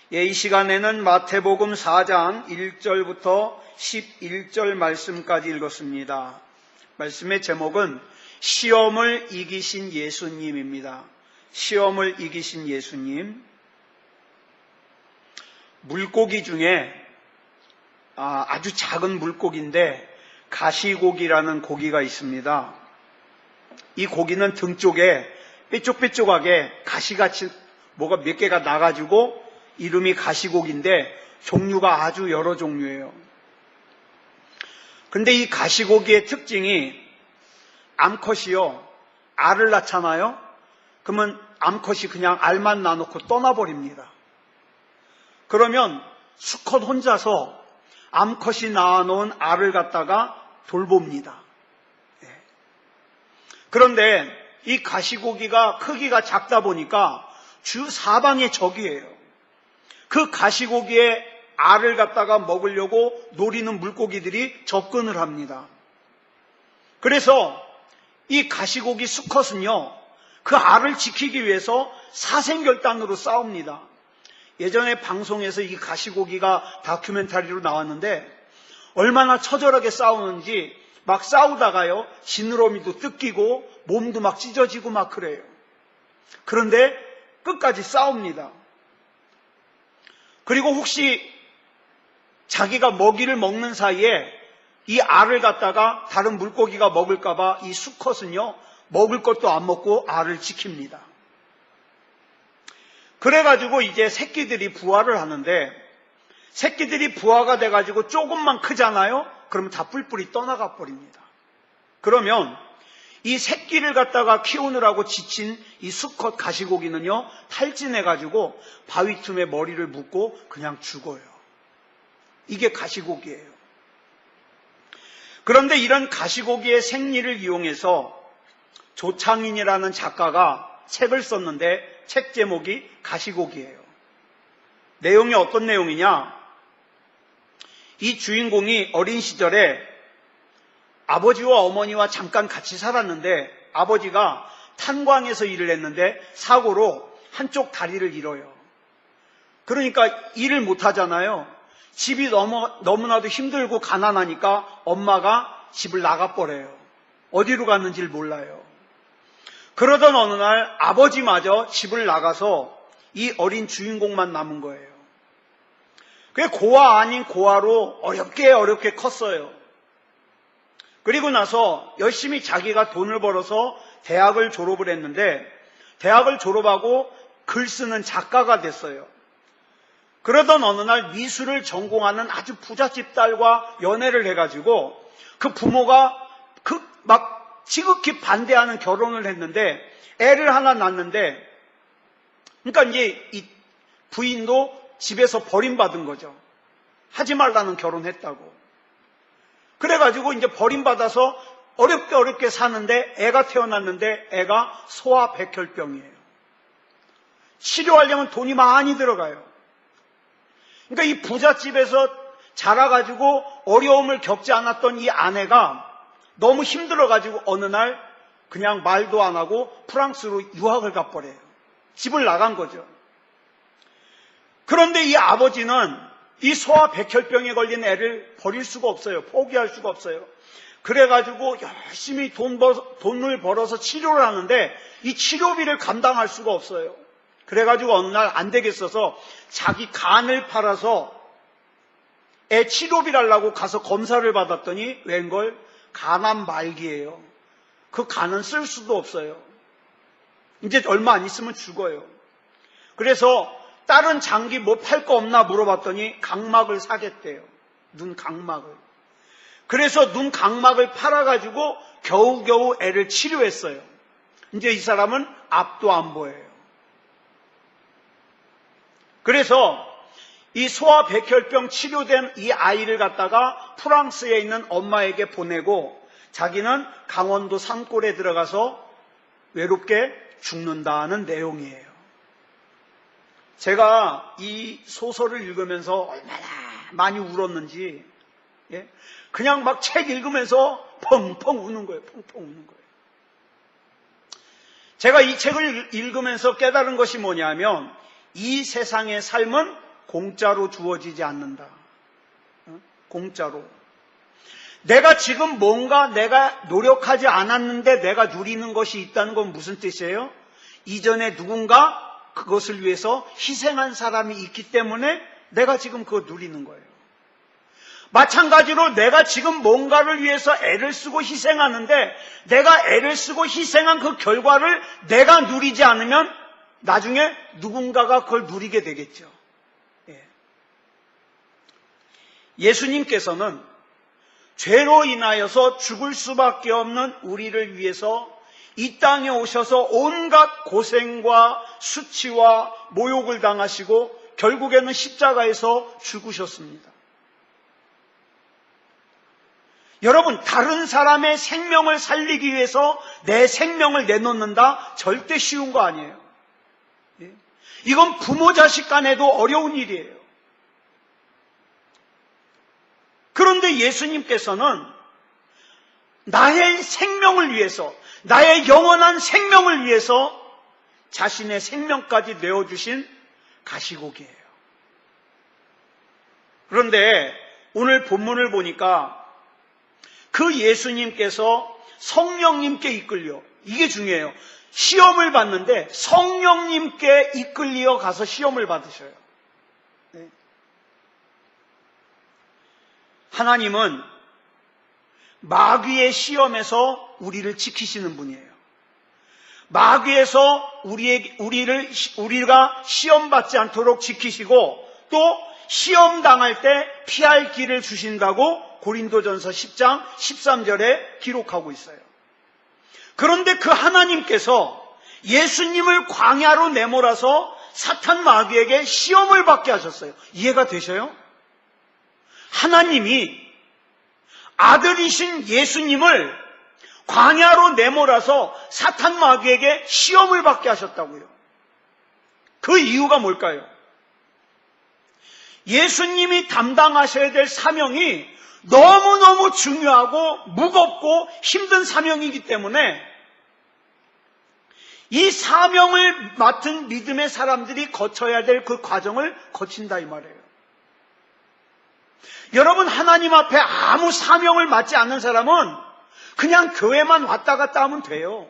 이 시간에는 마태복음 4장 1절부터 11절 말씀까지 읽었습니다. 말씀의 제목은 시험을 이기신 예수님입니다. 시험을 이기신 예수님. 물고기 중에 아주 작은 물고기인데 가시고기라는 고기가 있습니다. 이 고기는 등 쪽에 삐쭉삐쭉하게 가시같이 뭐가 몇 개가 나가지고 이름이 가시고기인데 종류가 아주 여러 종류예요. 그런데 이 가시고기의 특징이 암컷이요, 알을 낳잖아요. 그러면 암컷이 그냥 알만 낳아놓고 떠나버립니다. 그러면 수컷 혼자서 암컷이 낳아놓은 알을 갖다가 돌봅니다. 그런데 이 가시고기가 크기가 작다 보니까 주 사방에 적이에요. 그 가시고기의 알을 갖다가 먹으려고 노리는 물고기들이 접근을 합니다. 그래서 이 가시고기 수컷은요, 그 알을 지키기 위해서 사생결단으로 싸웁니다. 예전에 방송에서 이 가시고기가 다큐멘터리로 나왔는데 얼마나 처절하게 싸우는지, 막 싸우다가요 지느러미도 뜯기고 몸도 막 찢어지고 막 그래요. 그런데 끝까지 싸웁니다. 그리고 혹시 자기가 먹이를 먹는 사이에 이 알을 갖다가 다른 물고기가 먹을까봐 이 수컷은요 먹을 것도 안 먹고 알을 지킵니다. 그래가지고 이제 새끼들이 부화를 하는데, 새끼들이 부화가 돼가지고 조금만 크잖아요. 그러면 다 뿔뿔이 떠나가 버립니다. 그러면 이 새끼를 갖다가 키우느라고 지친 이 수컷 가시고기는요 탈진해가지고 바위 틈에 머리를 묻고 그냥 죽어요. 이게 가시고기예요. 그런데 이런 가시고기의 생리를 이용해서 조창인이라는 작가가 책을 썼는데 책 제목이 가시고기예요. 내용이 어떤 내용이냐? 이 주인공이 어린 시절에 아버지와 어머니와 잠깐 같이 살았는데, 아버지가 탄광에서 일을 했는데 사고로 한쪽 다리를 잃어요. 그러니까 일을 못 하잖아요. 집이 너무나도 힘들고 가난하니까 엄마가 집을 나가버려요. 어디로 갔는지를 몰라요. 그러던 어느 날 아버지마저 집을 나가서 이 어린 주인공만 남은 거예요. 그게 고아 아닌 고아로 어렵게 컸어요. 그리고 나서 열심히 자기가 돈을 벌어서 대학을 졸업을 했는데, 대학을 졸업하고 글 쓰는 작가가 됐어요. 그러던 어느 날 미술을 전공하는 아주 부잣집 딸과 연애를 해가지고 그 부모가 막 지극히 반대하는 결혼을 했는데, 애를 하나 낳는데, 그러니까 이제 이 부인도 집에서 버림받은 거죠. 하지 말라는 결혼했다고. 그래가지고 이제 버림받아서 어렵게 사는데 애가 태어났는데 애가 소아백혈병이에요. 치료하려면 돈이 많이 들어가요. 그러니까 이 부잣집에서 자라가지고 어려움을 겪지 않았던 이 아내가 너무 힘들어가지고 어느 날 그냥 말도 안 하고 프랑스로 유학을 가버려요. 집을 나간 거죠. 그런데 이 아버지는 이 소아백혈병에 걸린 애를 버릴 수가 없어요. 포기할 수가 없어요. 그래가지고 열심히 돈을 벌어서 치료를 하는데 이 치료비를 감당할 수가 없어요. 그래가지고 어느 날 안 되겠어서 자기 간을 팔아서 애 치료비를 하려고 가서 검사를 받았더니 웬걸 간암 말기예요. 그 간은 쓸 수도 없어요. 이제 얼마 안 있으면 죽어요. 그래서 다른 장기 뭐 팔 거 없나 물어봤더니 각막을 사겠대요. 눈 각막을. 그래서 눈 각막을 팔아가지고 겨우겨우 애를 치료했어요. 이제 이 사람은 앞도 안 보여요. 그래서 이 소아백혈병 치료된 이 아이를 갖다가 프랑스에 있는 엄마에게 보내고 자기는 강원도 산골에 들어가서 외롭게 죽는다는 내용이에요. 제가 이 소설을 읽으면서 얼마나 많이 울었는지, 그냥 막 책 읽으면서 펑펑 우는 거예요. 펑펑 우는 거예요. 제가 이 책을 읽으면서 깨달은 것이 뭐냐면 이 세상의 삶은 공짜로 주어지지 않는다. 공짜로. 내가 지금 뭔가 내가 노력하지 않았는데 내가 누리는 것이 있다는 건 무슨 뜻이에요? 이전에 누군가 그것을 위해서 희생한 사람이 있기 때문에 내가 지금 그거 누리는 거예요. 마찬가지로 내가 지금 뭔가를 위해서 애를 쓰고 희생하는데 내가 애를 쓰고 희생한 그 결과를 내가 누리지 않으면 나중에 누군가가 그걸 누리게 되겠죠. 예수님께서는 죄로 인하여서 죽을 수밖에 없는 우리를 위해서 이 땅에 오셔서 온갖 고생과 수치와 모욕을 당하시고 결국에는 십자가에서 죽으셨습니다. 여러분, 다른 사람의 생명을 살리기 위해서 내 생명을 내놓는다? 절대 쉬운 거 아니에요. 이건 부모 자식 간에도 어려운 일이에요. 그런데 예수님께서는 나의 생명을 위해서, 나의 영원한 생명을 위해서 자신의 생명까지 내어주신 가시곡이에요. 그런데 오늘 본문을 보니까 그 예수님께서 성령님께 이끌려, 이게 중요해요. 시험을 받는데 성령님께 이끌려 가서 시험을 받으셔요. 하나님은 마귀의 시험에서 우리를 지키시는 분이에요. 마귀에서 우리가 시험받지 않도록 지키시고 또 시험 당할 때 피할 길을 주신다고 고린도전서 10장 13절에 기록하고 있어요. 그런데 그 하나님께서 예수님을 광야로 내몰아서 사탄 마귀에게 시험을 받게 하셨어요. 이해가 되셔요? 하나님이 아들이신 예수님을 광야로 내몰아서 사탄 마귀에게 시험을 받게 하셨다고요. 그 이유가 뭘까요? 예수님이 담당하셔야 될 사명이 너무너무 중요하고 무겁고 힘든 사명이기 때문에 이 사명을 맡은 믿음의 사람들이 거쳐야 될 그 과정을 거친다 이 말이에요. 여러분, 하나님 앞에 아무 사명을 맡지 않는 사람은 그냥 교회만 왔다 갔다 하면 돼요.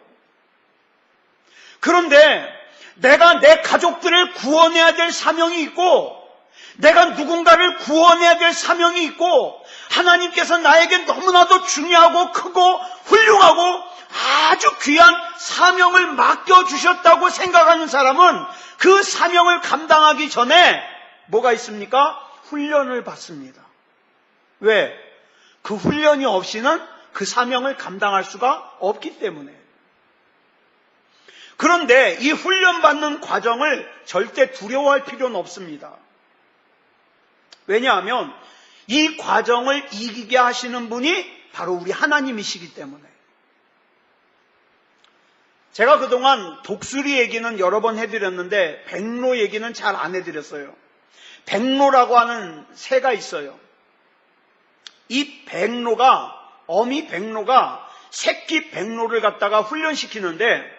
그런데 내가 내 가족들을 구원해야 될 사명이 있고 내가 누군가를 구원해야 될 사명이 있고 하나님께서 나에게 너무나도 중요하고 크고 훌륭하고 아주 귀한 사명을 맡겨주셨다고 생각하는 사람은 그 사명을 감당하기 전에 뭐가 있습니까? 훈련을 받습니다. 왜? 그 훈련이 없이는 그 사명을 감당할 수가 없기 때문에. 그런데 이 훈련받는 과정을 절대 두려워할 필요는 없습니다. 왜냐하면 이 과정을 이기게 하시는 분이 바로 우리 하나님이시기 때문에. 제가 그동안 독수리 얘기는 여러 번 해드렸는데 백로 얘기는 잘 안 해드렸어요. 백로라고 하는 새가 있어요. 이 백로가, 어미 백로가 새끼 백로를 갖다가 훈련시키는데,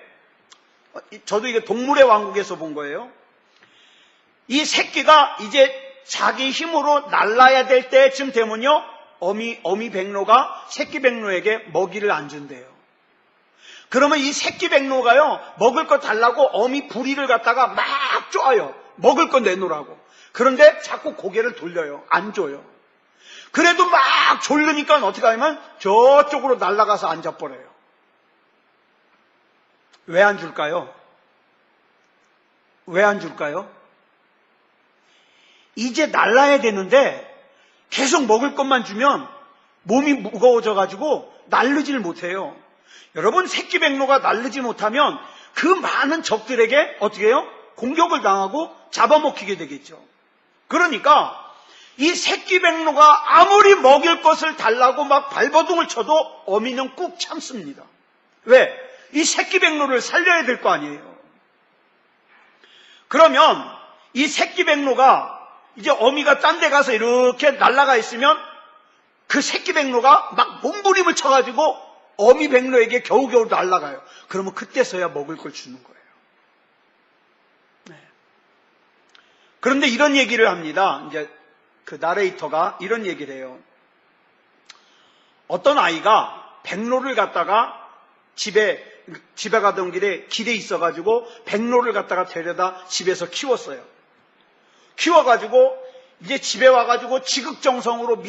저도 이게 동물의 왕국에서 본 거예요. 이 새끼가 이제 자기 힘으로 날라야 될 때쯤 되면요, 어미 백로가 새끼 백로에게 먹이를 안 준대요. 그러면 이 새끼 백로가요, 먹을 거 달라고 어미 부리를 갖다가 막 쪼아요. 먹을 거 내놓으라고. 그런데 자꾸 고개를 돌려요. 안 줘요. 그래도 막 졸르니까 어떻게 하냐면 저쪽으로 날아가서 앉아버려요. 왜 안 줄까요? 왜 안 줄까요? 이제 날아야 되는데 계속 먹을 것만 주면 몸이 무거워져가지고 날르지를 못해요. 여러분, 새끼 백로가 날르지 못하면 그 많은 적들에게 어떻게 해요? 공격을 당하고 잡아먹히게 되겠죠. 그러니까 이 새끼 백로가 아무리 먹일 것을 달라고 막 발버둥을 쳐도 어미는 꾹 참습니다. 왜? 이 새끼 백로를 살려야 될 거 아니에요. 그러면 이 새끼 백로가 이제 어미가 딴 데 가서 이렇게 날아가 있으면 그 새끼 백로가 막 몸부림을 쳐가지고 어미 백로에게 겨우겨우 날아가요. 그러면 그때서야 먹을 걸 주는 거예요. 네. 그런데 이런 얘기를 합니다. 이제 그 나레이터가 이런 얘기를 해요. 어떤 아이가 백로를 갖다가 집에 가던 길에 있어가지고 백로를 갖다가 데려다 집에서 키웠어요. 키워가지고 이제 집에 와가지고 지극정성으로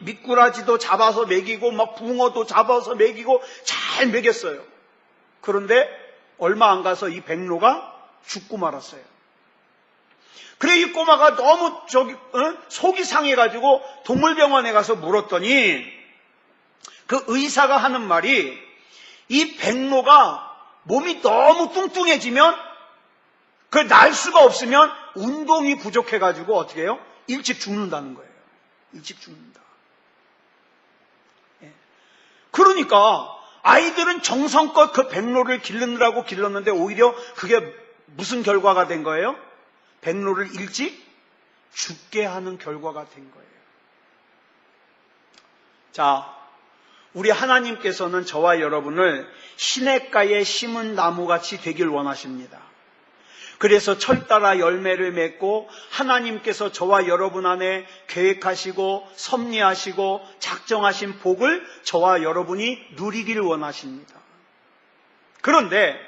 미꾸라지도 잡아서 먹이고 막 붕어도 잡아서 먹이고 잘 먹였어요. 그런데 얼마 안 가서 이 백로가 죽고 말았어요. 그래 이 꼬마가 너무 속이 상해가지고 동물병원에 가서 물었더니 그 의사가 하는 말이 이 백로가 몸이 너무 뚱뚱해지면 그걸 날 수가 없으면 운동이 부족해가지고 어떻게 해요? 일찍 죽는다는 거예요. 일찍 죽는다. 예. 그러니까 아이들은 정성껏 그 백로를 기르느라고 길렀는데 오히려 그게 무슨 결과가 된 거예요? 백로를 일찍 죽게 하는 결과가 된 거예요. 자, 우리 하나님께서는 저와 여러분을 시냇가에 심은 나무같이 되길 원하십니다. 그래서 철따라 열매를 맺고 하나님께서 저와 여러분 안에 계획하시고 섭리하시고 작정하신 복을 저와 여러분이 누리길 원하십니다. 그런데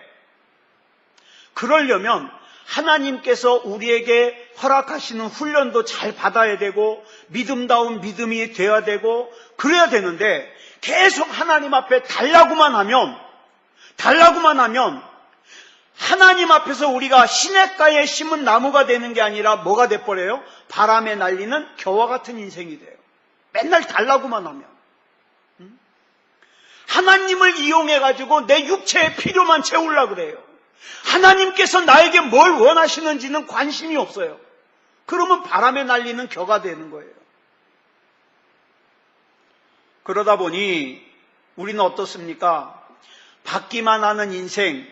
그러려면 하나님께서 우리에게 허락하시는 훈련도 잘 받아야 되고 믿음다운 믿음이 되어야 되고 그래야 되는데 계속 하나님 앞에 달라고만 하면 하나님 앞에서 우리가 시냇가에 심은 나무가 되는 게 아니라 뭐가 돼버려요? 바람에 날리는 겨와 같은 인생이 돼요. 맨날 달라고만 하면. 하나님을 이용해가지고 내 육체의 필요만 채우려고 그래요. 하나님께서 나에게 뭘 원하시는지는 관심이 없어요. 그러면 바람에 날리는 겨가 되는 거예요. 그러다 보니 우리는 어떻습니까? 받기만 하는 인생,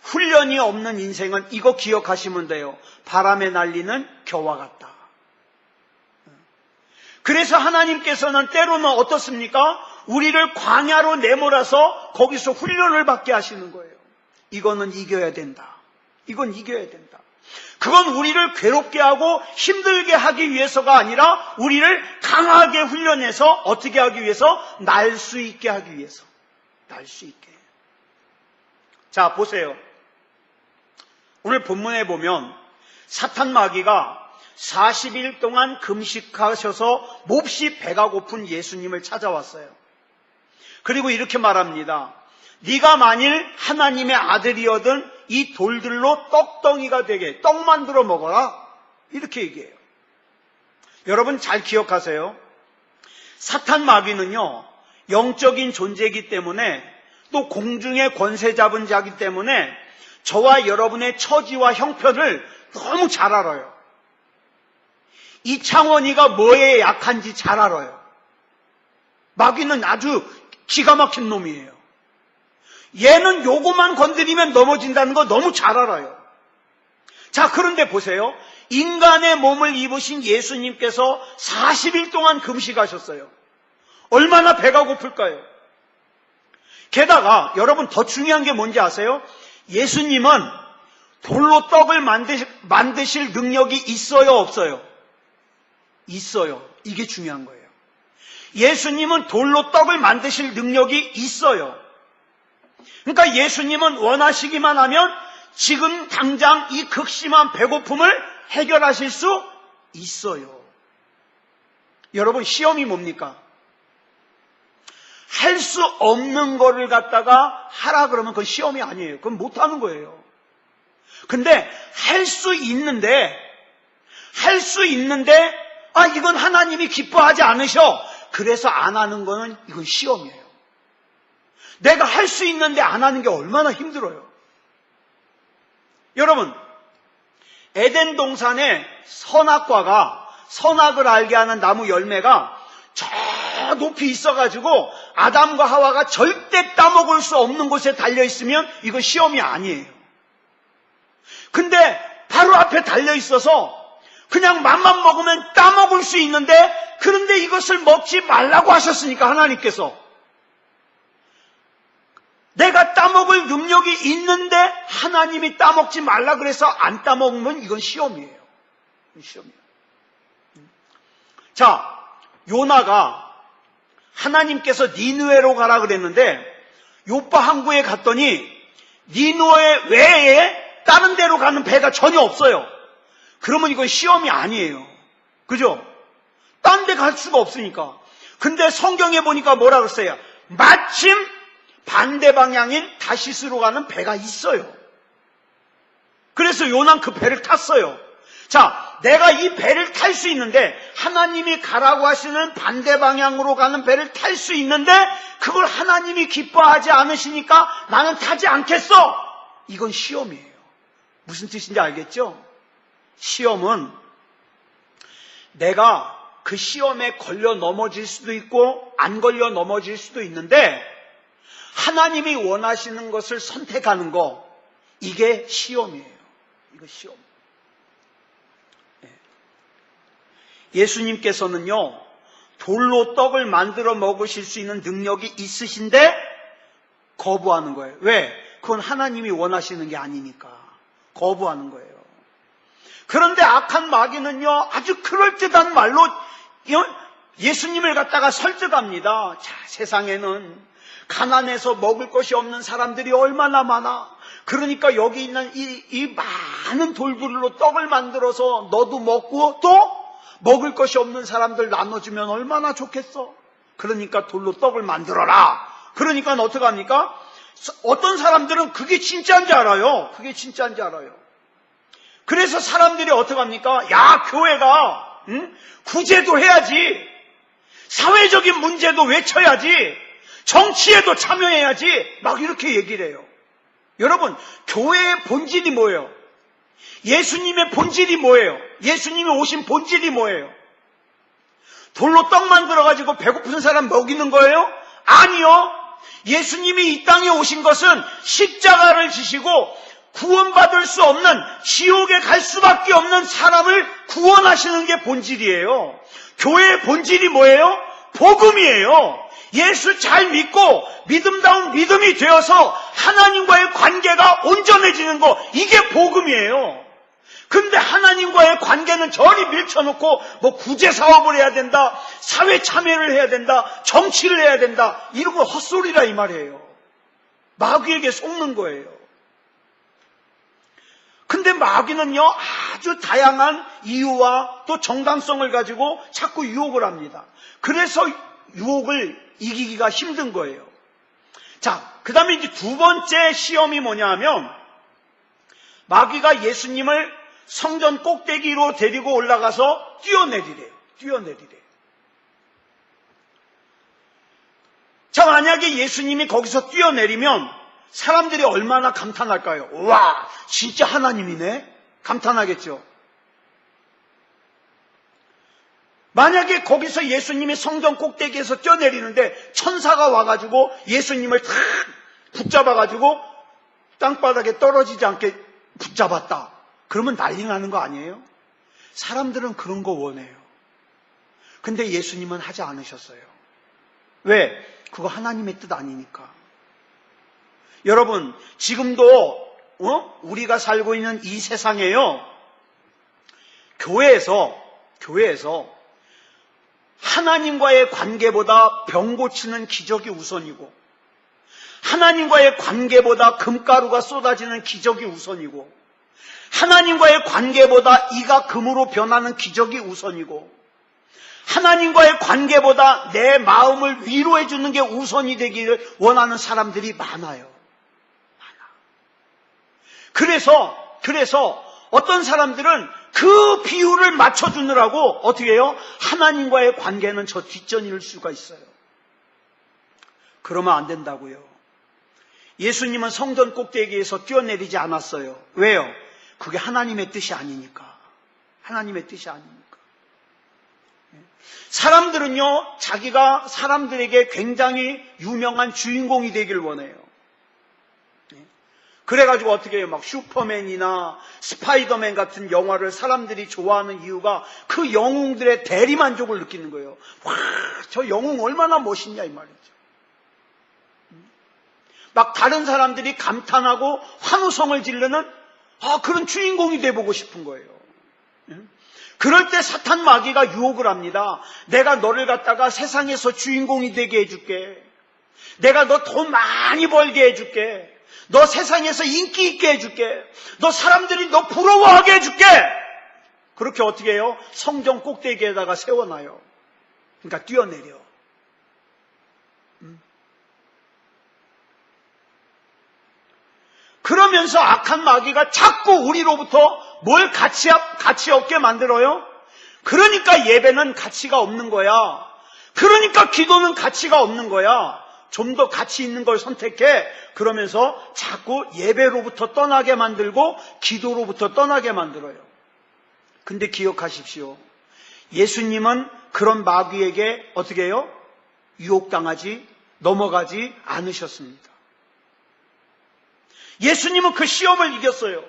훈련이 없는 인생은 이거 기억하시면 돼요. 바람에 날리는 겨와 같다. 그래서 하나님께서는 때로는 어떻습니까? 우리를 광야로 내몰아서 거기서 훈련을 받게 하시는 거예요. 이거는 이겨야 된다. 이건 이겨야 된다. 그건 우리를 괴롭게 하고 힘들게 하기 위해서가 아니라 우리를 강하게 훈련해서 어떻게 하기 위해서? 날 수 있게 하기 위해서. 날 수 있게. 자, 보세요. 오늘 본문에 보면 사탄 마귀가 40일 동안 금식하셔서 몹시 배가 고픈 예수님을 찾아왔어요. 그리고 이렇게 말합니다. 네가 만일 하나님의 아들이거든 이 돌들로 떡덩이가 되게 떡 만들어 먹어라. 이렇게 얘기해요. 여러분 잘 기억하세요. 사탄 마귀는요, 영적인 존재이기 때문에 또 공중의 권세 잡은 자이기 때문에 저와 여러분의 처지와 형편을 너무 잘 알아요. 이창원이가 뭐에 약한지 잘 알아요. 마귀는 아주 기가 막힌 놈이에요. 얘는 요거만 건드리면 넘어진다는 거 너무 잘 알아요. 자, 그런데 보세요. 인간의 몸을 입으신 예수님께서 40일 동안 금식하셨어요. 얼마나 배가 고플까요? 게다가 여러분 더 중요한 게 뭔지 아세요? 예수님은 돌로 떡을 만드실 능력이 있어요, 없어요? 있어요. 이게 중요한 거예요. 예수님은 돌로 떡을 만드실 능력이 있어요. 그러니까 예수님은 원하시기만 하면 지금 당장 이 극심한 배고픔을 해결하실 수 있어요. 여러분 시험이 뭡니까? 할 수 없는 거를 갖다가 하라 그러면 그건 시험이 아니에요. 그건 못하는 거예요. 근데 할 수 있는데 이건 하나님이 기뻐하지 않으셔. 그래서 안 하는 거는 이건 시험이에요. 내가 할 수 있는데 안 하는 게 얼마나 힘들어요. 여러분, 에덴 동산에 선악을 알게 하는 나무 열매가 저 높이 있어가지고 아담과 하와가 절대 따먹을 수 없는 곳에 달려있으면 이건 시험이 아니에요. 근데 바로 앞에 달려있어서 그냥 맘만 먹으면 따먹을 수 있는데, 그런데 이것을 먹지 말라고 하셨으니까 하나님께서 내가 따먹을 능력이 있는데 하나님이 따먹지 말라 그래서 안 따먹으면 이건 시험이에요. 시험이에요. 자, 요나가 하나님께서 니느웨로 가라 그랬는데 요파 항구에 갔더니 니느웨 외에 다른 데로 가는 배가 전혀 없어요. 그러면 이건 시험이 아니에요. 그죠? 딴 데 갈 수가 없으니까. 근데 성경에 보니까 뭐라 그랬어요? 마침 반대 방향인 다시스로 가는 배가 있어요. 그래서 요나는 그 배를 탔어요. 자, 내가 이 배를 탈 수 있는데 하나님이 가라고 하시는 반대 방향으로 가는 배를 탈 수 있는데 그걸 하나님이 기뻐하지 않으시니까 나는 타지 않겠어. 이건 시험이에요. 무슨 뜻인지 알겠죠? 시험은 내가 그 시험에 걸려 넘어질 수도 있고 안 걸려 넘어질 수도 있는데 하나님이 원하시는 것을 선택하는 거, 이게 시험이에요. 이거 시험. 예수님께서는요, 돌로 떡을 만들어 먹으실 수 있는 능력이 있으신데 거부하는 거예요. 왜? 그건 하나님이 원하시는 게 아니니까 거부하는 거예요. 그런데 악한 마귀는요, 아주 그럴듯한 말로 예수님을 갖다가 설득합니다. 자, 세상에는 가난해서 먹을 것이 없는 사람들이 얼마나 많아. 그러니까 여기 있는 이 많은 돌들로 떡을 만들어서 너도 먹고 또 먹을 것이 없는 사람들 나눠주면 얼마나 좋겠어. 그러니까 돌로 떡을 만들어라. 그러니까 어떻게 합니까? 어떤 사람들은 그게 진짜인지 알아요. 그게 진짜인지 알아요. 그래서 사람들이 어떻게 합니까? 야, 교회가 구제도 해야지. 사회적인 문제도 외쳐야지. 정치에도 참여해야지. 막 이렇게 얘기를 해요. 여러분, 교회의 본질이 뭐예요? 예수님의 본질이 뭐예요? 예수님이 오신 본질이 뭐예요? 돌로 떡 만들어가지고 배고픈 사람 먹이는 거예요? 아니요. 예수님이 이 땅에 오신 것은 십자가를 지시고 구원받을 수 없는, 지옥에 갈 수밖에 없는 사람을 구원하시는 게 본질이에요. 교회의 본질이 뭐예요? 복음이에요. 예수 잘 믿고 믿음다운 믿음이 되어서 하나님과의 관계가 온전해지는 거, 이게 복음이에요. 근데 하나님과의 관계는 저리 밀쳐놓고 뭐 구제 사업을 해야 된다, 사회 참여를 해야 된다, 정치를 해야 된다, 이런 거 헛소리라 이 말이에요. 마귀에게 속는 거예요. 근데 마귀는요, 아주 다양한 이유와 또 정당성을 가지고 자꾸 유혹을 합니다. 그래서 유혹을 이기기가 힘든 거예요. 자, 그 다음에 이제 두 번째 시험이 뭐냐 하면, 마귀가 예수님을 성전 꼭대기로 데리고 올라가서 뛰어내리래요. 자, 만약에 예수님이 거기서 뛰어내리면 사람들이 얼마나 감탄할까요? 와, 진짜 하나님이네? 감탄하겠죠. 만약에 거기서 예수님이 성전 꼭대기에서 뛰어내리는데 천사가 와가지고 예수님을 탁 붙잡아가지고 땅바닥에 떨어지지 않게 붙잡았다. 그러면 난리 나는 거 아니에요? 사람들은 그런 거 원해요. 근데 예수님은 하지 않으셨어요. 왜? 그거 하나님의 뜻 아니니까. 여러분, 지금도 우리가 살고 있는 이 세상에요, 교회에서 하나님과의 관계보다 병 고치는 기적이 우선이고, 하나님과의 관계보다 금가루가 쏟아지는 기적이 우선이고, 하나님과의 관계보다 이가 금으로 변하는 기적이 우선이고, 하나님과의 관계보다 내 마음을 위로해 주는 게 우선이 되기를 원하는 사람들이 많아요. 그래서 어떤 사람들은 그 비율을 맞춰주느라고 어떻게 해요? 하나님과의 관계는 저 뒷전일 수가 있어요. 그러면 안 된다고요. 예수님은 성전 꼭대기에서 뛰어내리지 않았어요. 왜요? 그게 하나님의 뜻이 아니니까. 하나님의 뜻이 아니니까. 사람들은요, 자기가 사람들에게 굉장히 유명한 주인공이 되길 원해요. 그래가지고 어떻게 해요? 막 슈퍼맨이나 스파이더맨 같은 영화를 사람들이 좋아하는 이유가 그 영웅들의 대리만족을 느끼는 거예요. 와, 저 영웅 얼마나 멋있냐 이 말이죠. 막 다른 사람들이 감탄하고 환호성을 지르는 그런 주인공이 돼보고 싶은 거예요. 그럴 때 사탄 마귀가 유혹을 합니다. 내가 너를 갖다가 세상에서 주인공이 되게 해줄게. 내가 너 돈 많이 벌게 해줄게. 너 세상에서 인기 있게 해줄게. 너 사람들이 너 부러워하게 해줄게. 그렇게 어떻게 해요? 성전 꼭대기에다가 세워놔요. 그러니까 뛰어내려. 그러면서 악한 마귀가 자꾸 우리로부터 뭘 가치 없게 만들어요? 그러니까 예배는 가치가 없는 거야. 그러니까 기도는 가치가 없는 거야. 좀 더 가치 있는 걸 선택해. 그러면서 자꾸 예배로부터 떠나게 만들고 기도로부터 떠나게 만들어요. 근데 기억하십시오. 예수님은 그런 마귀에게 어떻게 해요? 유혹당하지, 넘어가지 않으셨습니다. 예수님은 그 시험을 이겼어요.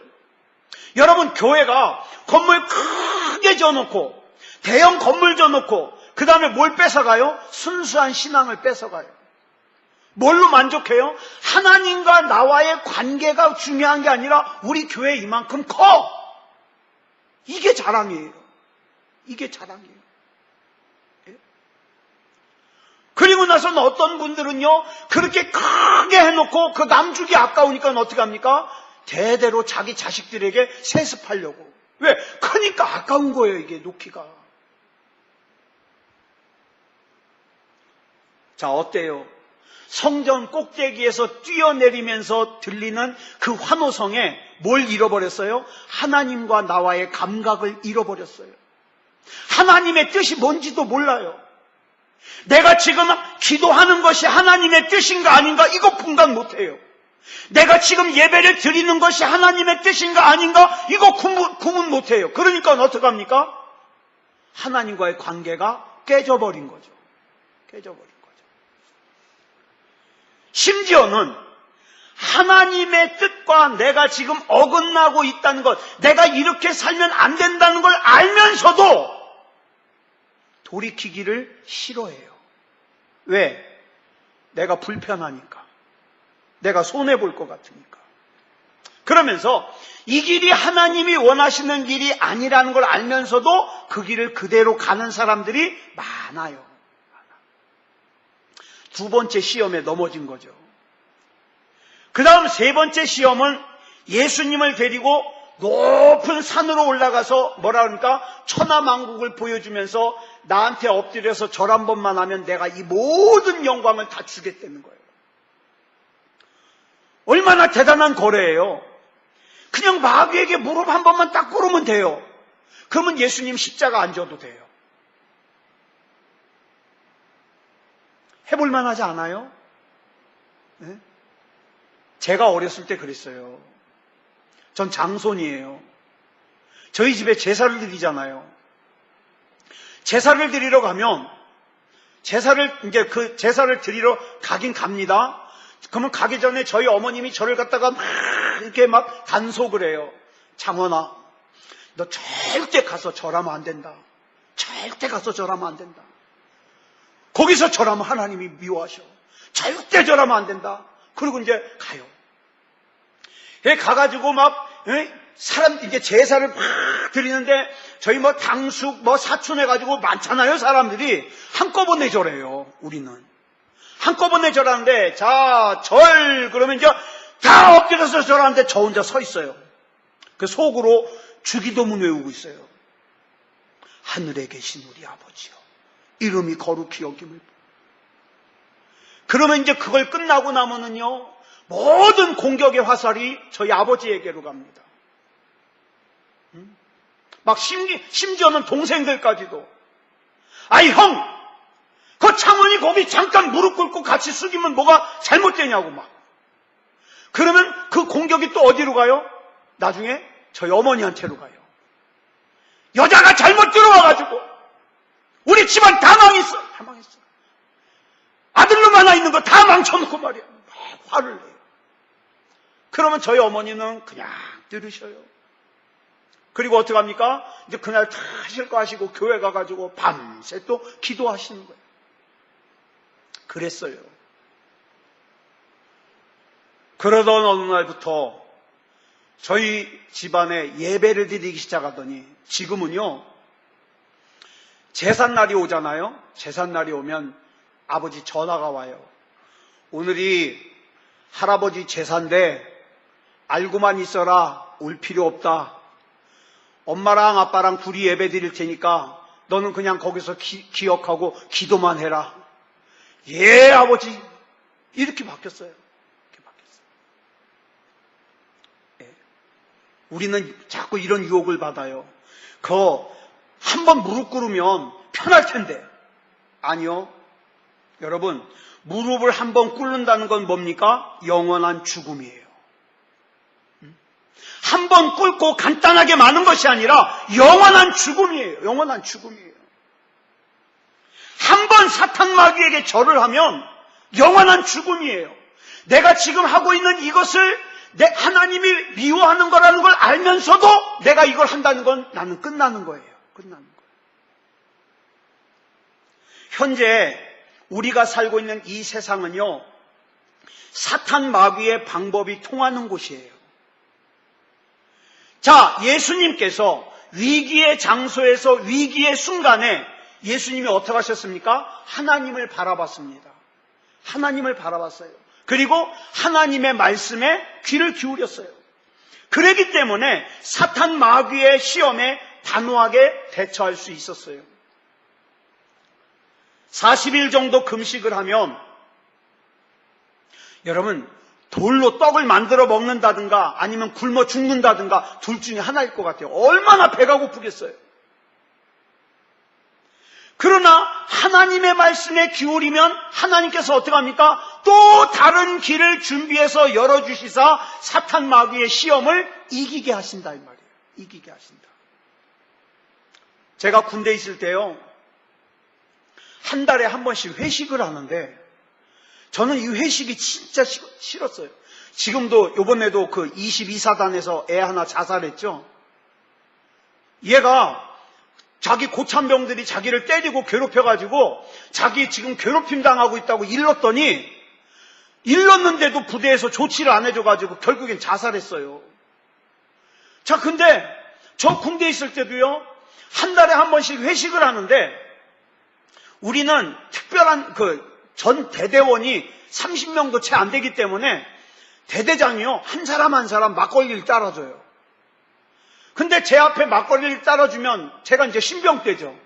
여러분, 교회가 건물 크게 지어놓고 대형 건물 지어놓고 그 다음에 뭘 뺏어가요? 순수한 신앙을 뺏어가요. 뭘로 만족해요? 하나님과 나와의 관계가 중요한 게 아니라 우리 교회 이만큼 커. 이게 자랑이에요. 이게 자랑이에요. 그리고 나서는 어떤 분들은요, 그렇게 크게 해놓고 그 남주기 아까우니까 어떻게 합니까? 대대로 자기 자식들에게 세습하려고. 왜? 크니까 아까운 거예요, 이게 놓기가. 자, 어때요? 성전 꼭대기에서 뛰어내리면서 들리는 그 환호성에 뭘 잃어버렸어요? 하나님과 나와의 감각을 잃어버렸어요. 하나님의 뜻이 뭔지도 몰라요. 내가 지금 기도하는 것이 하나님의 뜻인가 아닌가 이거 분간 못해요. 내가 지금 예배를 드리는 것이 하나님의 뜻인가 아닌가 이거 구분 못해요. 그러니까 어떡합니까? 하나님과의 관계가 깨져버린 거죠. 깨져버린 거죠. 심지어는 하나님의 뜻과 내가 지금 어긋나고 있다는 것, 내가 이렇게 살면 안 된다는 걸 알면서도 돌이키기를 싫어해요. 왜? 내가 불편하니까. 내가 손해볼 것 같으니까. 그러면서 이 길이 하나님이 원하시는 길이 아니라는 걸 알면서도 그 길을 그대로 가는 사람들이 많아요. 두 번째 시험에 넘어진 거죠. 그 다음 세 번째 시험은 예수님을 데리고 높은 산으로 올라가서 뭐라 그러니까 천하만국을 보여주면서 나한테 엎드려서 절 한 번만 하면 내가 이 모든 영광을 다 주겠다는 거예요. 얼마나 대단한 거래예요. 그냥 마귀에게 무릎 한 번만 딱 꿇으면 돼요. 그러면 예수님 십자가 안 져도 돼요. 해볼 만하지 않아요? 네? 제가 어렸을 때 그랬어요. 전 장손이에요. 저희 집에 제사를 드리잖아요. 제사를 드리러 가면 제사를 드리러 가긴 갑니다. 그러면 가기 전에 저희 어머님이 저를 갖다가 이렇게 막 단속을 해요. 장원아, 너 절대 가서 절하면 안 된다. 절대 가서 절하면 안 된다. 거기서 절하면 하나님이 미워하셔. 절대 절하면 안 된다. 그리고 이제 가요. 가가지고 이제 제사를 막 드리는데 저희 당숙 사촌 해가지고 많잖아요, 사람들이. 한꺼번에 절해요, 우리는. 한꺼번에 절하는데, 자, 그러면 이제 다 엎드려서 절하는데 저 혼자 서 있어요. 그 속으로 주기도문 외우고 있어요. 하늘에 계신 우리 아버지요. 이름이 거룩히 여김을. 그러면 이제 그걸 끝나고 나면은요, 모든 공격의 화살이 저희 아버지에게로 갑니다. 심지어는 동생들까지도. 아이, 형! 그 창원이 거기 잠깐 무릎 꿇고 같이 숙이면 뭐가 잘못되냐고 막. 그러면 그 공격이 또 어디로 가요? 나중에 저희 어머니한테로 가요. 여자가 잘못 들어와가지고 우리 집안 다 망했어. 다 망했어. 아들놈 하나 있는 거 다 망쳐놓고 말이야. 막 화를 내요. 그러면 저희 어머니는 그냥 들으셔요. 그리고 어떻게 합니까? 이제 그날 다 하실 거 하시고 교회 가가지고 밤새 또 기도하시는 거예요. 그랬어요. 그러던 어느 날부터 저희 집안에 예배를 드리기 시작하더니 지금은요, 제삿날이 오잖아요. 제삿날이 오면 아버지 전화가 와요. 오늘이 할아버지 제사인데 알고만 있어라. 올 필요 없다. 엄마랑 아빠랑 둘이 예배 드릴 테니까 너는 그냥 거기서 기억하고 기도만 해라. 예, 아버지. 이렇게 바뀌었어요. 이렇게 바뀌었어요. 예. 우리는 자꾸 이런 유혹을 받아요. 한번 무릎 꿇으면 편할 텐데. 아니요. 여러분, 무릎을 한번 꿇는다는 건 뭡니까? 영원한 죽음이에요. 한번 꿇고 간단하게 마는 것이 아니라 영원한 죽음이에요. 영원한 죽음이에요. 한번 사탄 마귀에게 절을 하면 영원한 죽음이에요. 내가 지금 하고 있는 이것을 하나님이 미워하는 거라는 걸 알면서도 내가 이걸 한다는 건 나는 끝나는 거예요. 끝나는 거예요. 현재 우리가 살고 있는 이 세상은요, 사탄 마귀의 방법이 통하는 곳이에요. 자, 예수님께서 위기의 장소에서 위기의 순간에 예수님이 어떻게 하셨습니까? 하나님을 바라봤습니다. 하나님을 바라봤어요. 그리고 하나님의 말씀에 귀를 기울였어요. 그렇기 때문에 사탄 마귀의 시험에 단호하게 대처할 수 있었어요. 40일 정도 금식을 하면 여러분 돌로 떡을 만들어 먹는다든가 아니면 굶어 죽는다든가 둘 중에 하나일 것 같아요. 얼마나 배가 고프겠어요. 그러나 하나님의 말씀에 기울이면 하나님께서 어떻게 합니까? 또 다른 길을 준비해서 열어주시사 사탄 마귀의 시험을 이기게 하신다 이 말이에요. 이기게 하신다. 제가 군대에 있을 때요, 한 달에 한 번씩 회식을 하는데 저는 이 회식이 진짜 싫었어요. 지금도 요번에도 그 22사단에서 애 하나 자살했죠. 얘가 자기 고참병들이 자기를 때리고 괴롭혀가지고 자기 지금 괴롭힘 당하고 있다고 일렀는데도 부대에서 조치를 안 해줘가지고 결국엔 자살했어요. 자, 근데 저 군대에 있을 때도요, 한 달에 한 번씩 회식을 하는데 우리는 특별한 전 대대원이 30명도 채 안 되기 때문에 대대장이요, 한 사람 한 사람 막걸리를 따라줘요. 근데 제 앞에 막걸리를 따라주면 제가 이제 신병대죠.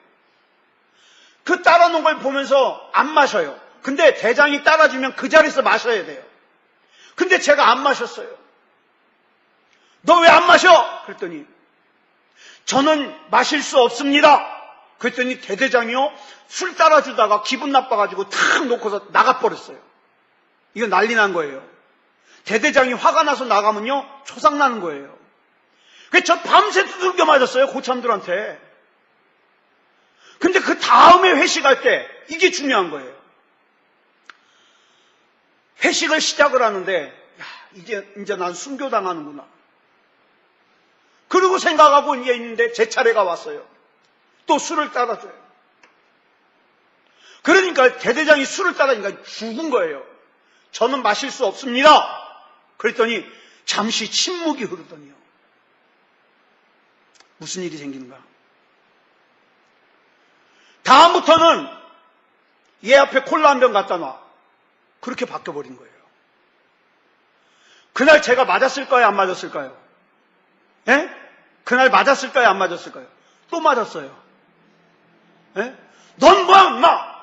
그 따라놓은 걸 보면서 안 마셔요. 근데 대장이 따라주면 그 자리에서 마셔야 돼요. 근데 제가 안 마셨어요. 너 왜 안 마셔? 그랬더니 저는 마실 수 없습니다. 그랬더니 대대장이요, 술 따라주다가 기분 나빠가지고 탁 놓고서 나가버렸어요. 이거 난리 난 거예요. 대대장이 화가 나서 나가면요, 초상 나는 거예요. 그래서 저 밤새 두들겨 맞았어요, 고참들한테. 근데 그 다음에 회식할 때 이게 중요한 거예요. 회식을 시작을 하는데, 야, 이제 난 순교당하는구나. 그러고 생각하고 이제 있는데 제 차례가 왔어요. 또 술을 따라줘요. 그러니까 대대장이 술을 따라니까 죽은 거예요. 저는 마실 수 없습니다. 그랬더니 잠시 침묵이 흐르더니요, 무슨 일이 생기는가? 다음부터는 얘 앞에 콜라 한 병 갖다 놔. 그렇게 바뀌어버린 거예요. 그날 제가 맞았을까요? 안 맞았을까요? 예? 그날 맞았을까요? 안 맞았을까요? 또 맞았어요. 예? 넌 뭐야, 임마!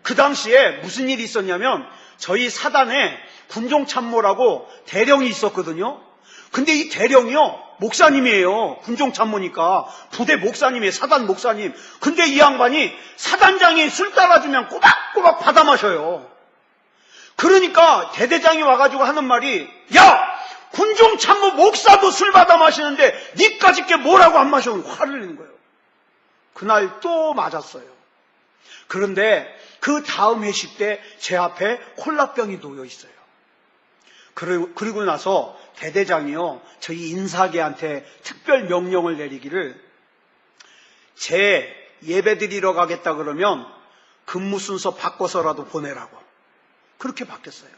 그 당시에 무슨 일이 있었냐면 저희 사단에 군종참모라고 대령이 있었거든요. 근데 이 대령이요, 목사님이에요. 군종참모니까 부대 목사님이에요. 사단 목사님. 근데 이 양반이 사단장이 술 따라주면 꼬박꼬박 받아 마셔요. 그러니까 대대장이 와가지고 하는 말이, 야! 군종참모 목사도 술 받아 마시는데 니까짓 게 뭐라고 안 마셔? 화를 내는 거예요. 그날 또 맞았어요. 그런데 그 다음 회식 때 제 앞에 콜라병이 놓여 있어요. 그리고 나서 대대장이요, 저희 인사계한테 특별 명령을 내리기를, 제 예배 드리러 가겠다 그러면 근무 순서 바꿔서라도 보내라고. 그렇게 바뀌었어요.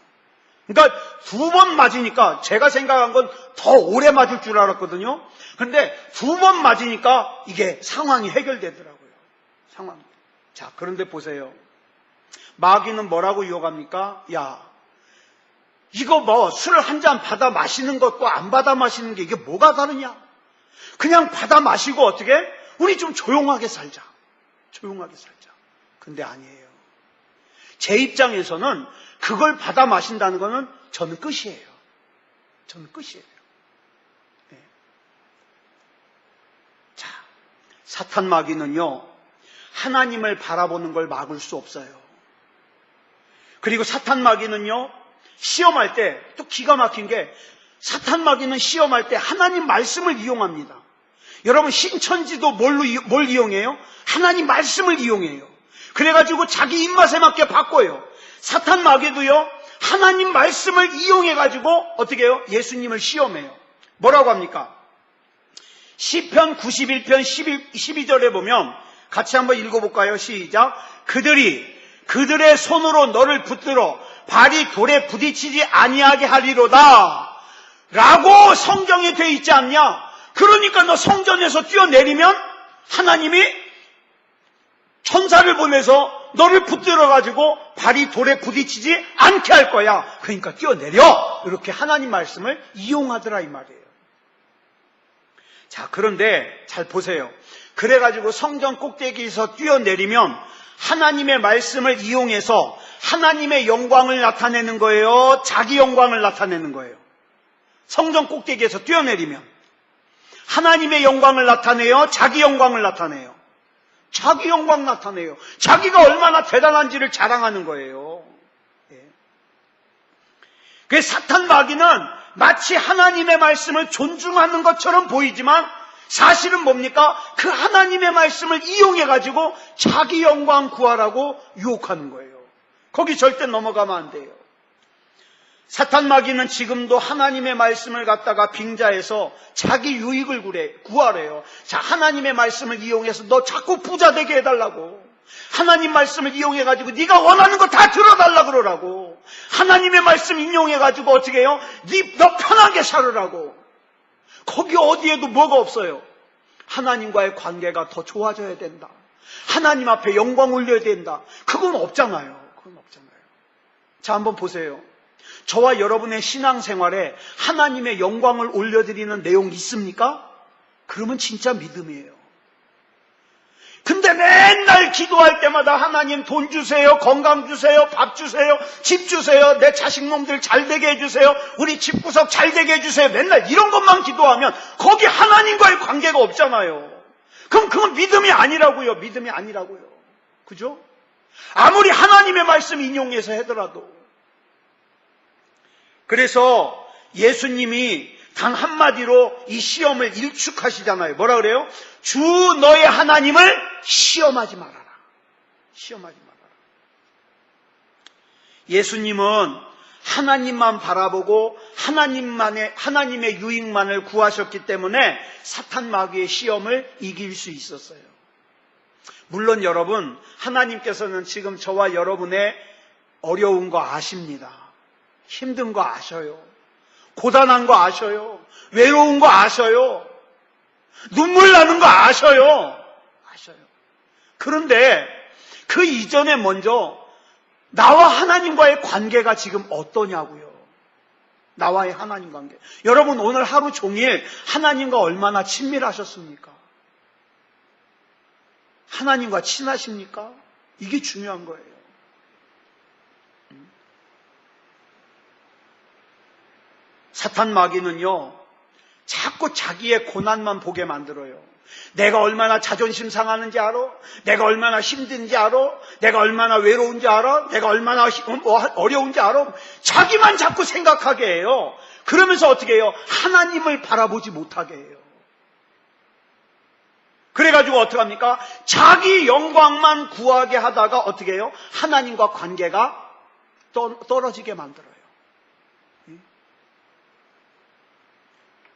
그러니까 2번 맞으니까 제가 생각한 건 더 오래 맞을 줄 알았거든요. 그런데 2번 맞으니까 이게 상황이 해결되더라고요. 상황입니다. 자, 그런데 보세요. 마귀는 뭐라고 유혹합니까? 야, 이거 뭐 술 한 잔 받아 마시는 것과 안 받아 마시는 게 이게 뭐가 다르냐? 그냥 받아 마시고 어떻게? 우리 좀 조용하게 살자. 조용하게 살자. 근데 아니에요. 제 입장에서는 그걸 받아 마신다는 거는 저는 끝이에요. 저는 끝이에요. 네. 자, 사탄 마귀는요, 하나님을 바라보는 걸 막을 수 없어요. 그리고 사탄 마귀는요, 시험할 때 또 기가 막힌 게, 사탄 마귀는 시험할 때 하나님 말씀을 이용합니다. 여러분, 신천지도 뭘 이용해요? 하나님 말씀을 이용해요. 그래가지고 자기 입맛에 맞게 바꿔요. 사탄 마귀도요, 하나님 말씀을 이용해가지고 어떻게 해요? 예수님을 시험해요. 뭐라고 합니까? 시편 91편 12절에 보면 같이 한번 읽어볼까요? 시작. 그들의 손으로 너를 붙들어 발이 돌에 부딪히지 아니하게 하리로다 라고 성경에 되어 있지 않냐? 그러니까 너 성전에서 뛰어내리면 하나님이 천사를 보내서 너를 붙들어가지고 발이 돌에 부딪히지 않게 할 거야. 그러니까 뛰어내려. 이렇게 하나님 말씀을 이용하더라 이 말이에요. 자, 그런데 잘 보세요. 그래가지고 성전 꼭대기에서 뛰어내리면 하나님의 말씀을 이용해서 하나님의 영광을 나타내는 거예요? 자기 영광을 나타내는 거예요? 성전 꼭대기에서 뛰어내리면 하나님의 영광을 나타내요? 자기 영광을 나타내요? 자기 영광 나타내요. 자기가 얼마나 대단한지를 자랑하는 거예요. 예. 그래서 사탄 마귀는 마치 하나님의 말씀을 존중하는 것처럼 보이지만 사실은 뭡니까? 그 하나님의 말씀을 이용해가지고 자기 영광 구하라고 유혹하는 거예요. 거기 절대 넘어가면 안 돼요. 사탄 마귀는 지금도 하나님의 말씀을 갖다가 빙자해서 자기 유익을 구하래요. 자, 하나님의 말씀을 이용해서 너 자꾸 부자 되게 해달라고. 하나님 말씀을 이용해가지고 네가 원하는 거 다 들어달라 그러라고. 하나님의 말씀 인용해가지고 어떻게 해요? 너 편하게 살으라고. 거기 어디에도 뭐가 없어요. 하나님과의 관계가 더 좋아져야 된다. 하나님 앞에 영광 올려야 된다. 그건 없잖아요. 그건 없잖아요. 자, 한번 보세요. 저와 여러분의 신앙생활에 하나님의 영광을 올려드리는 내용 있습니까? 그러면 진짜 믿음이에요. 근데 맨날 기도할 때마다 하나님 돈 주세요, 건강 주세요, 밥 주세요, 집 주세요, 내 자식놈들 잘 되게 해주세요, 우리 집구석 잘 되게 해주세요. 맨날 이런 것만 기도하면 거기 하나님과의 관계가 없잖아요. 그럼 그건 믿음이 아니라고요. 믿음이 아니라고요. 그죠? 아무리 하나님의 말씀 인용해서 하더라도. 그래서 예수님이 단 한마디로 이 시험을 일축하시잖아요. 뭐라 그래요? 주 너의 하나님을 시험하지 말아라. 시험하지 말아라. 예수님은 하나님만 바라보고 하나님의 유익만을 구하셨기 때문에 사탄 마귀의 시험을 이길 수 있었어요. 물론 여러분, 하나님께서는 지금 저와 여러분의 어려운 거 아십니다. 힘든 거 아셔요. 고단한 거 아셔요. 외로운 거 아셔요. 눈물 나는 거 아셔요. 아셔요. 그런데 그 이전에 먼저 나와 하나님과의 관계가 지금 어떠냐고요. 나와의 하나님 관계. 여러분, 오늘 하루 종일 하나님과 얼마나 친밀하셨습니까? 하나님과 친하십니까? 이게 중요한 거예요. 사탄 마귀는요, 자꾸 자기의 고난만 보게 만들어요. 내가 얼마나 자존심 상하는지 알아? 내가 얼마나 힘든지 알아? 내가 얼마나 외로운지 알아? 내가 얼마나 어려운지 알아? 자기만 자꾸 생각하게 해요. 그러면서 어떻게 해요? 하나님을 바라보지 못하게 해요. 그래가지고 어떻게 합니까? 자기 영광만 구하게 하다가 어떻게 해요? 하나님과 관계가 떨어지게 만들어요.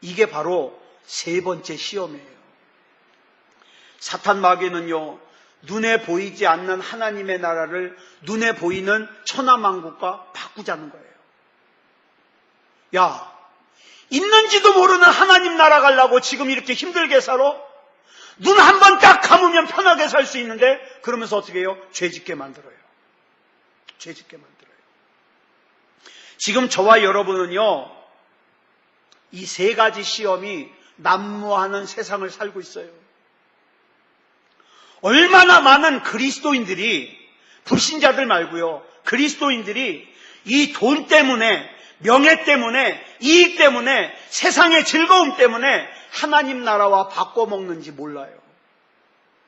이게 바로 세 번째 시험이에요. 사탄 마귀는요, 눈에 보이지 않는 하나님의 나라를 눈에 보이는 천하만국과 바꾸자는 거예요. 야, 있는지도 모르는 하나님 나라 가려고 지금 이렇게 힘들게 살아? 눈 한 번 딱 감으면 편하게 살 수 있는데 그러면서 어떻게 해요? 죄짓게 만들어요. 죄짓게 만들어요. 지금 저와 여러분은요, 이 세 가지 시험이 난무하는 세상을 살고 있어요. 얼마나 많은 그리스도인들이, 불신자들 말고요, 그리스도인들이 이 돈 때문에, 명예 때문에, 이익 때문에, 세상의 즐거움 때문에 하나님 나라와 바꿔먹는지 몰라요.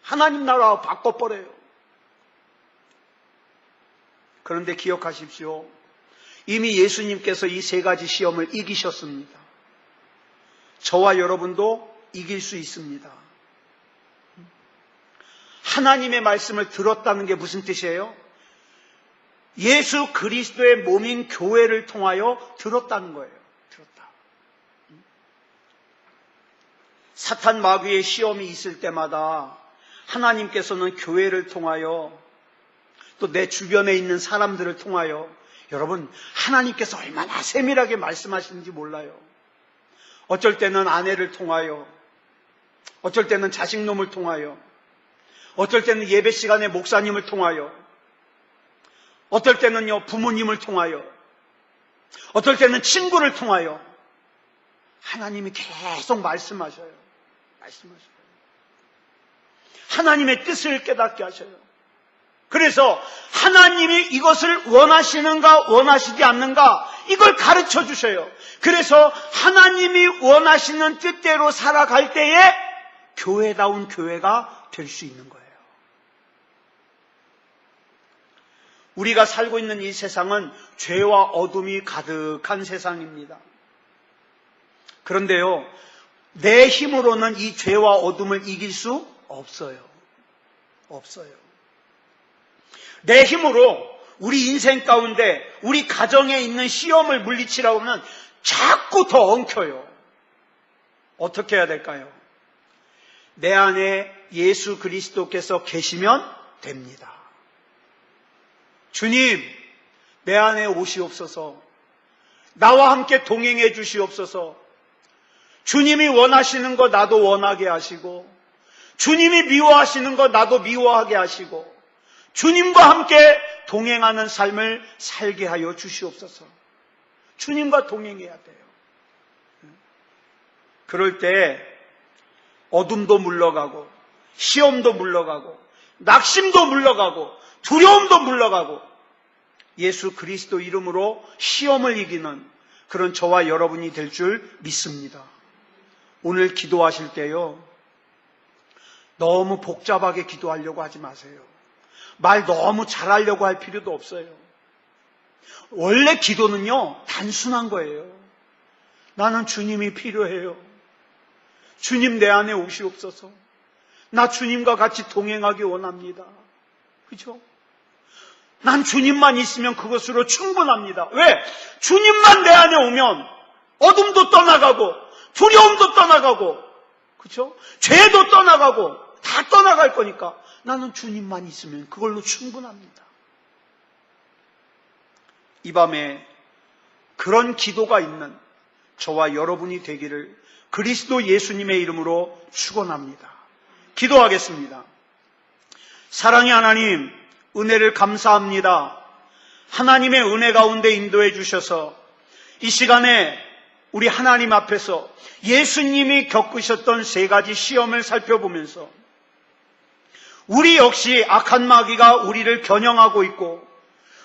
하나님 나라와 바꿔버려요. 그런데 기억하십시오. 이미 예수님께서 이 세 가지 시험을 이기셨습니다. 저와 여러분도 이길 수 있습니다. 하나님의 말씀을 들었다는 게 무슨 뜻이에요? 예수 그리스도의 몸인 교회를 통하여 들었다는 거예요. 들었다. 사탄 마귀의 시험이 있을 때마다 하나님께서는 교회를 통하여 또 내 주변에 있는 사람들을 통하여, 여러분, 하나님께서 얼마나 세밀하게 말씀하시는지 몰라요. 어쩔 때는 아내를 통하여, 어쩔 때는 자식놈을 통하여, 어쩔 때는 예배 시간에 목사님을 통하여, 어떨 때는요 부모님을 통하여, 어떨 때는 친구를 통하여 하나님이 계속 말씀하셔요. 말씀하셔요. 하나님의 뜻을 깨닫게 하셔요. 그래서 하나님이 이것을 원하시는가 원하시지 않는가 이걸 가르쳐 주셔요. 그래서 하나님이 원하시는 뜻대로 살아갈 때에 교회다운 교회가 될 수 있는 거예요. 우리가 살고 있는 이 세상은 죄와 어둠이 가득한 세상입니다. 그런데요, 내 힘으로는 이 죄와 어둠을 이길 수 없어요. 없어요. 내 힘으로 우리 인생 가운데 우리 가정에 있는 시험을 물리치라고 하면 자꾸 더 엉켜요. 어떻게 해야 될까요? 내 안에 예수 그리스도께서 계시면 됩니다. 주님, 내 안에 오시옵소서. 나와 함께 동행해 주시옵소서. 주님이 원하시는 거 나도 원하게 하시고, 주님이 미워하시는 거 나도 미워하게 하시고, 주님과 함께 동행하는 삶을 살게 하여 주시옵소서. 주님과 동행해야 돼요. 그럴 때 어둠도 물러가고, 시험도 물러가고, 낙심도 물러가고, 두려움도 물러가고, 예수 그리스도 이름으로 시험을 이기는 그런 저와 여러분이 될 줄 믿습니다. 오늘 기도하실 때요, 너무 복잡하게 기도하려고 하지 마세요. 말 너무 잘하려고 할 필요도 없어요. 원래 기도는요, 단순한 거예요. 나는 주님이 필요해요. 주님 내 안에 오시옵소서. 나 주님과 같이 동행하기 원합니다. 그렇죠? 난 주님만 있으면 그것으로 충분합니다. 왜? 주님만 내 안에 오면 어둠도 떠나가고 두려움도 떠나가고, 그렇죠? 죄도 떠나가고 다 떠나갈 거니까 나는 주님만 있으면 그걸로 충분합니다. 이 밤에 그런 기도가 있는 저와 여러분이 되기를 그리스도 예수님의 이름으로 축원합니다. 기도하겠습니다. 사랑의 하나님, 은혜를 감사합니다. 하나님의 은혜 가운데 인도해 주셔서 이 시간에 우리 하나님 앞에서 예수님이 겪으셨던 세 가지 시험을 살펴보면서 우리 역시 악한 마귀가 우리를 겨냥하고 있고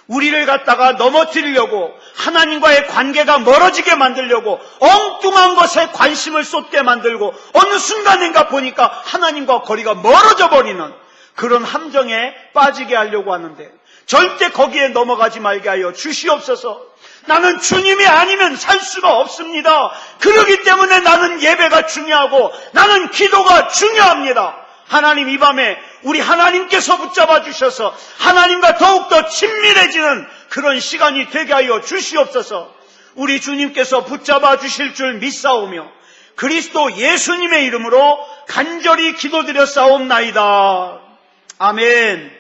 우리를 갖다가 넘어뜨리려고, 하나님과의 관계가 멀어지게 만들려고 엉뚱한 것에 관심을 쏟게 만들고 어느 순간인가 보니까 하나님과 거리가 멀어져 버리는 그런 함정에 빠지게 하려고 하는데 절대 거기에 넘어가지 말게 하여 주시옵소서. 나는 주님이 아니면 살 수가 없습니다. 그렇기 때문에 나는 예배가 중요하고 나는 기도가 중요합니다. 하나님, 이 밤에 우리 하나님께서 붙잡아 주셔서 하나님과 더욱더 친밀해지는 그런 시간이 되게 하여 주시옵소서. 우리 주님께서 붙잡아 주실 줄 믿사오며 그리스도 예수님의 이름으로 간절히 기도드려 싸움나이다. 아멘.